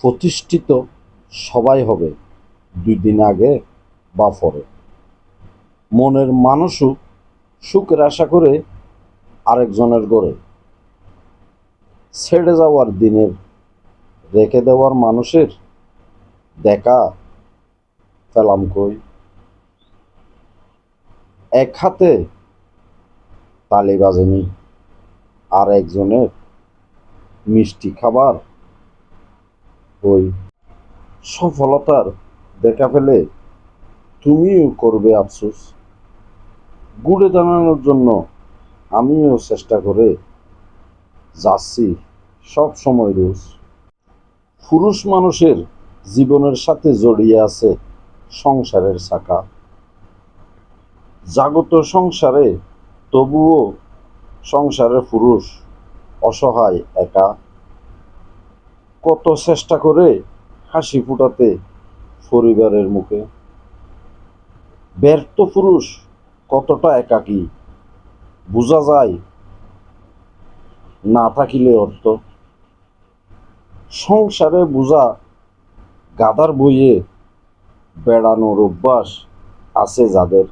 প্রতিষ্ঠিত সবাই হবে 2 দিন আগে বা পরে। মনের মানুষও সুখের আশা করে আরেকজনের গড়ে। ছেড়ে যাওয়ার দিনের রেখে দেওয়ার মানুষের দেখা পেলাম কই। এক হাতে তালি বাজেনি, আর একজনের মিষ্টি খাবার ওই। সফলতার দেখা পেলে তুমিও করবে আফসোস। ঘুরে দাঁড়ানোর জন্য আমিও চেষ্টা করে যাচ্ছি সব সময় রোজ। পুরুষ মানুষের জীবনের সাথে জড়িয়ে আছে সংসারের চাকা। জাগত সংসারে, তবুও সংসারের পুরুষ অসহায় একা। কত চেষ্টা করে হাসি ফুটাতে পরিবারের মুখে। ব্যর্থ পুরুষ কতটা একাকী বোঝা যায় না থাকিলে অর্থ। সংসারে বোঝা গাধার বইয়ে বেড়ানোর অভ্যাস আছে যাদের।